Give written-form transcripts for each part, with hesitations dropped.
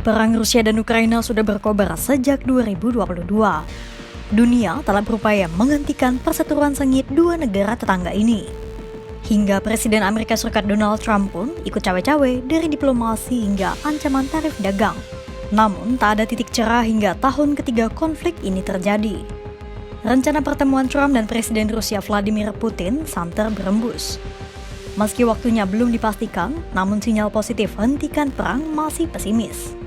Perang Rusia dan Ukraina sudah berkobar sejak 2022. Dunia telah berupaya menghentikan perseteruan sengit dua negara tetangga ini. Hingga Presiden Amerika Serikat Donald Trump pun ikut cawe-cawe dari diplomasi hingga ancaman tarif dagang. Namun tak ada titik cerah hingga tahun ketiga konflik ini terjadi. Rencana pertemuan Trump dan Presiden Rusia Vladimir Putin santer berembus. Meski waktunya belum dipastikan, namun sinyal positif hentikan perang masih pesimis.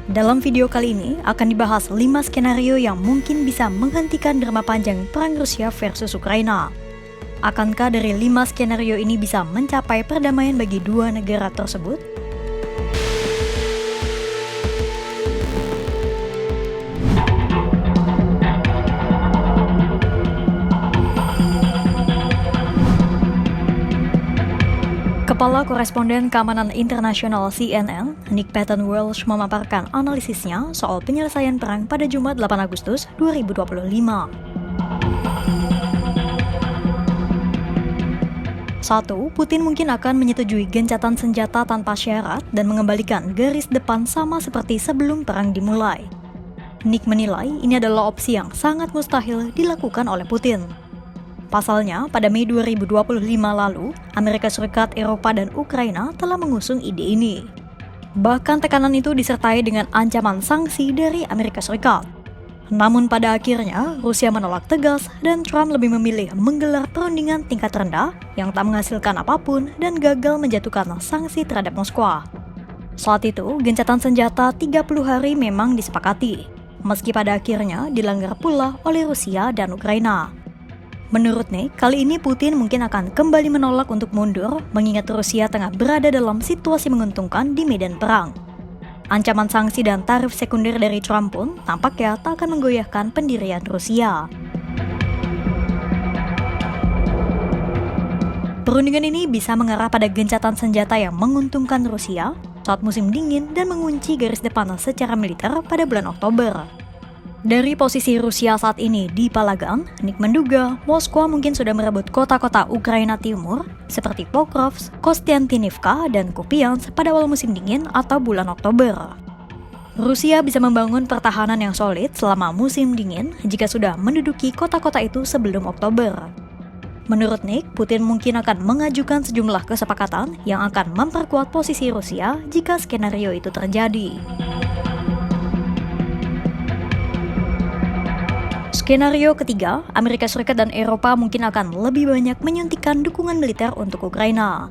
Dalam video kali ini akan dibahas 5 skenario yang mungkin bisa menghentikan drama panjang perang Rusia versus Ukraina. Akankah dari 5 skenario ini bisa mencapai perdamaian bagi dua negara tersebut? Kepala Koresponden Keamanan Internasional CNN, Nick Patton Welch memaparkan analisisnya soal penyelesaian perang pada Jumat 8 Agustus 2025. 1. Putin mungkin akan menyetujui gencatan senjata tanpa syarat dan mengembalikan garis depan sama seperti sebelum perang dimulai. Nick menilai ini adalah opsi yang sangat mustahil dilakukan oleh Putin. Pasalnya, pada Mei 2025 lalu, Amerika Serikat, Eropa, dan Ukraina telah mengusung ide ini. Bahkan tekanan itu disertai dengan ancaman sanksi dari Amerika Serikat. Namun pada akhirnya, Rusia menolak tegas dan Trump lebih memilih menggelar perundingan tingkat rendah yang tak menghasilkan apapun dan gagal menjatuhkan sanksi terhadap Moskwa. Saat itu, gencatan senjata 30 hari memang disepakati, meski pada akhirnya dilanggar pula oleh Rusia dan Ukraina. Menurut Nick, kali ini Putin mungkin akan kembali menolak untuk mundur, mengingat Rusia tengah berada dalam situasi menguntungkan di medan perang. Ancaman sanksi dan tarif sekunder dari Trump pun tampaknya tak akan menggoyahkan pendirian Rusia. Perundingan ini bisa mengarah pada gencatan senjata yang menguntungkan Rusia saat musim dingin dan mengunci garis depan secara militer pada bulan Oktober. Dari posisi Rusia saat ini di Palagan, Nick menduga Moskwa mungkin sudah merebut kota-kota Ukraina Timur seperti Pokrovsk, Kostiantynivka, dan Kupiansk pada awal musim dingin atau bulan Oktober. Rusia bisa membangun pertahanan yang solid selama musim dingin jika sudah menduduki kota-kota itu sebelum Oktober. Menurut Nick, Putin mungkin akan mengajukan sejumlah kesepakatan yang akan memperkuat posisi Rusia jika skenario itu terjadi. Skenario ketiga, Amerika Serikat dan Eropa mungkin akan lebih banyak menyuntikkan dukungan militer untuk Ukraina.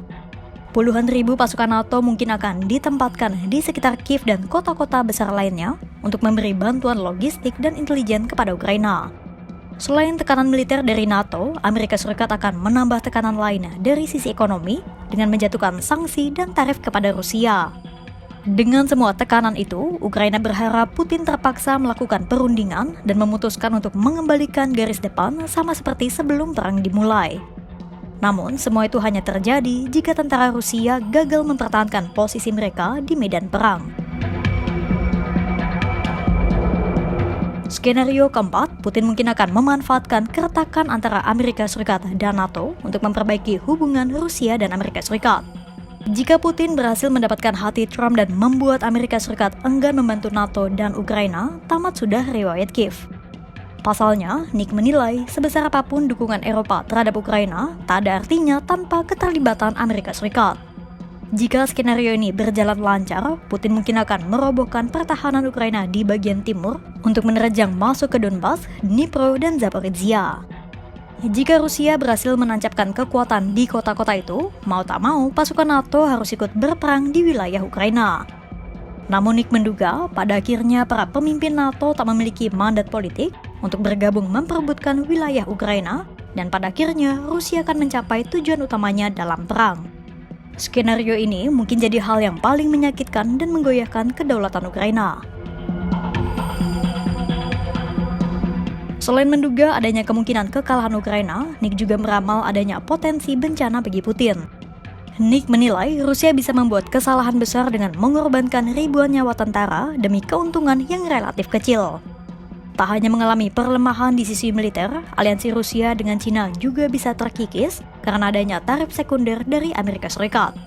Puluhan ribu pasukan NATO mungkin akan ditempatkan di sekitar Kiev dan kota-kota besar lainnya untuk memberi bantuan logistik dan intelijen kepada Ukraina. Selain tekanan militer dari NATO, Amerika Serikat akan menambah tekanan lainnya dari sisi ekonomi dengan menjatuhkan sanksi dan tarif kepada Rusia. Dengan semua tekanan itu, Ukraina berharap Putin terpaksa melakukan perundingan dan memutuskan untuk mengembalikan garis depan sama seperti sebelum perang dimulai. Namun, semua itu hanya terjadi jika tentara Rusia gagal mempertahankan posisi mereka di medan perang. Skenario keempat, Putin mungkin akan memanfaatkan keretakan antara Amerika Serikat dan NATO untuk memperbaiki hubungan Rusia dan Amerika Serikat. Jika Putin berhasil mendapatkan hati Trump dan membuat Amerika Serikat enggan membantu NATO dan Ukraina, tamat sudah riwayat Kiev. Pasalnya, Nick menilai sebesar apapun dukungan Eropa terhadap Ukraina, tak ada artinya tanpa keterlibatan Amerika Serikat. Jika skenario ini berjalan lancar, Putin mungkin akan merobohkan pertahanan Ukraina di bagian timur untuk menerjang masuk ke Donbas, Dnipro, dan Zaporizhia. Jika Rusia berhasil menancapkan kekuatan di kota-kota itu, mau tak mau pasukan NATO harus ikut berperang di wilayah Ukraina. Namun Nick menduga pada akhirnya para pemimpin NATO tak memiliki mandat politik untuk bergabung memperebutkan wilayah Ukraina dan pada akhirnya Rusia akan mencapai tujuan utamanya dalam perang. Skenario ini mungkin jadi hal yang paling menyakitkan dan menggoyahkan kedaulatan Ukraina. Selain menduga adanya kemungkinan kekalahan Ukraina, Nick juga meramal adanya potensi bencana bagi Putin. Nick menilai Rusia bisa membuat kesalahan besar dengan mengorbankan ribuan nyawa tentara demi keuntungan yang relatif kecil. Tak hanya mengalami perlemahan di sisi militer, aliansi Rusia dengan Cina juga bisa terkikis karena adanya tarif sekunder dari Amerika Serikat.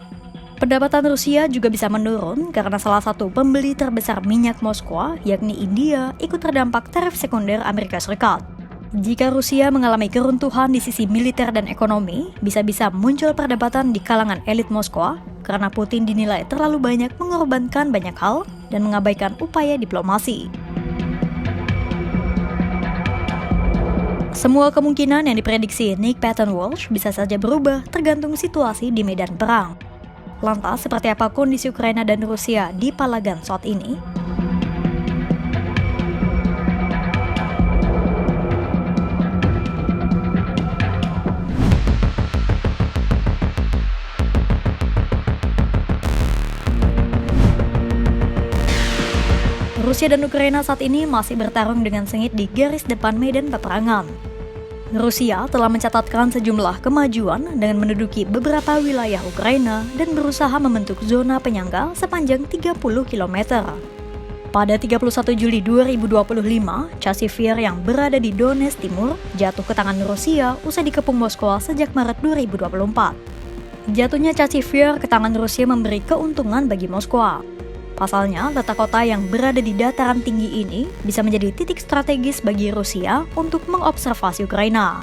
Pendapatan Rusia juga bisa menurun karena salah satu pembeli terbesar minyak Moskwa, yakni India, ikut terdampak tarif sekunder Amerika Serikat. Jika Rusia mengalami keruntuhan di sisi militer dan ekonomi, bisa-bisa muncul perdebatan di kalangan elit Moskwa karena Putin dinilai terlalu banyak mengorbankan banyak hal dan mengabaikan upaya diplomasi. Semua kemungkinan yang diprediksi Nick Paton Walsh bisa saja berubah tergantung situasi di medan perang. Lantas, seperti apa kondisi Ukraina dan Rusia di Palagan saat ini? Rusia dan Ukraina saat ini masih bertarung dengan sengit di garis depan medan peperangan. Rusia telah mencatatkan sejumlah kemajuan dengan menduduki beberapa wilayah Ukraina dan berusaha membentuk zona penyangga sepanjang 30 km. Pada 31 Juli 2025, Chasiv Yar yang berada di Donetsk Timur jatuh ke tangan Rusia usai dikepung Moskwa sejak Maret 2024. Jatuhnya Chasiv Yar ke tangan Rusia memberi keuntungan bagi Moskwa. Pasalnya, letak kota yang berada di dataran tinggi ini bisa menjadi titik strategis bagi Rusia untuk mengobservasi Ukraina.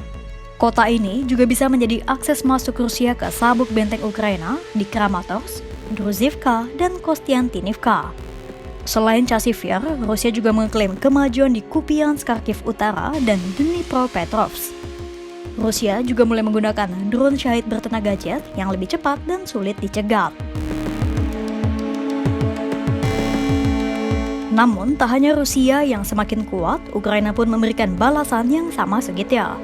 Kota ini juga bisa menjadi akses masuk Rusia ke sabuk benteng Ukraina di Kramatorsk, Druzhivka, dan Kostiantynivka. Selain Chasiv Yar, Rusia juga mengklaim kemajuan di Kupiansk, Kharkiv Utara, dan Dnipropetrovsk. Rusia juga mulai menggunakan drone Shahid bertenaga jet yang lebih cepat dan sulit dicegat. Namun, tak hanya Rusia yang semakin kuat, Ukraina pun memberikan balasan yang sama segitnya.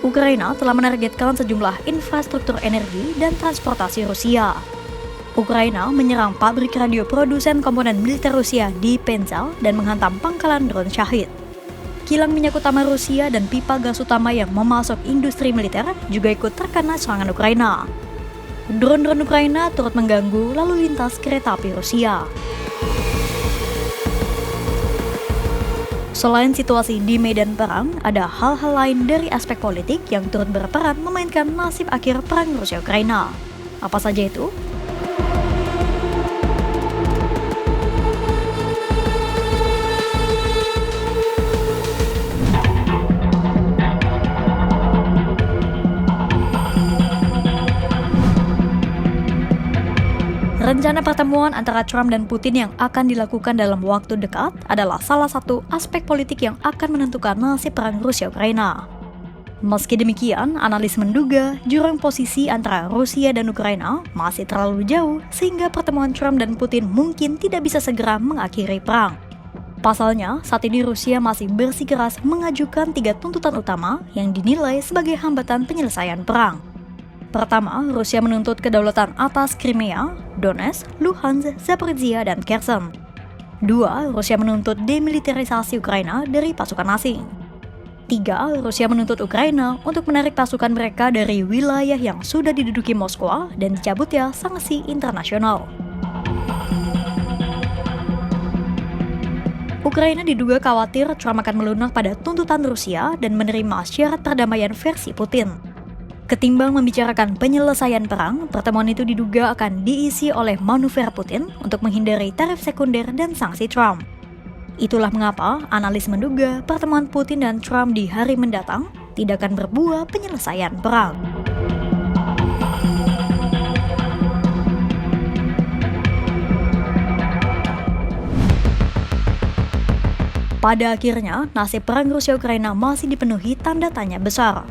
Ukraina telah menargetkan sejumlah infrastruktur energi dan transportasi Rusia. Ukraina menyerang pabrik radio produsen komponen militer Rusia di Penza dan menghantam pangkalan drone Shahid. Kilang minyak utama Rusia dan pipa gas utama yang memasok industri militer juga ikut terkena serangan Ukraina. Drone-drone Ukraina turut mengganggu lalu lintas kereta api Rusia. Selain situasi di medan perang, ada hal-hal lain dari aspek politik yang turut berperan memainkan nasib akhir perang Rusia-Ukraina. Apa saja itu? Rencana pertemuan antara Trump dan Putin yang akan dilakukan dalam waktu dekat adalah salah satu aspek politik yang akan menentukan nasib perang Rusia-Ukraina. Meski demikian, analis menduga jurang posisi antara Rusia dan Ukraina masih terlalu jauh sehingga pertemuan Trump dan Putin mungkin tidak bisa segera mengakhiri perang. Pasalnya, saat ini Rusia masih bersikeras mengajukan 3 tuntutan utama yang dinilai sebagai hambatan penyelesaian perang. Pertama, Rusia menuntut kedaulatan atas Crimea, Donetsk, Luhansk, Zaporizhia, dan Kherson. 2. Rusia menuntut demilitarisasi Ukraina dari pasukan asing. 3. Rusia menuntut Ukraina untuk menarik pasukan mereka dari wilayah yang sudah diduduki Moskwa dan dicabutnya sanksi internasional. Ukraina diduga khawatir Trump akan melunak pada tuntutan Rusia dan menerima syarat perdamaian versi Putin. Ketimbang membicarakan penyelesaian perang, pertemuan itu diduga akan diisi oleh manuver Putin untuk menghindari tarif sekunder dan sanksi Trump. Itulah mengapa analis menduga pertemuan Putin dan Trump di hari mendatang tidak akan berbuah penyelesaian perang. Pada akhirnya, nasib perang Rusia-Ukraina masih dipenuhi tanda tanya besar.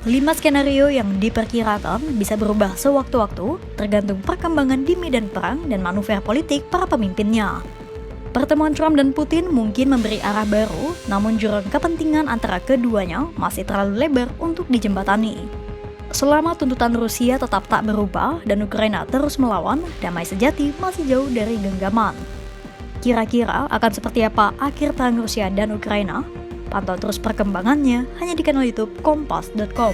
5 skenario yang diperkirakan bisa berubah sewaktu-waktu tergantung perkembangan di medan perang dan manuver politik para pemimpinnya. Pertemuan Trump dan Putin mungkin memberi arah baru, namun jurang kepentingan antara keduanya masih terlalu lebar untuk dijembatani. Selama tuntutan Rusia tetap tak berubah dan Ukraina terus melawan, damai sejati masih jauh dari genggaman. Kira-kira akan seperti apa akhir perang Rusia dan Ukraina? Pantau terus perkembangannya hanya di kanal YouTube Kompas.com.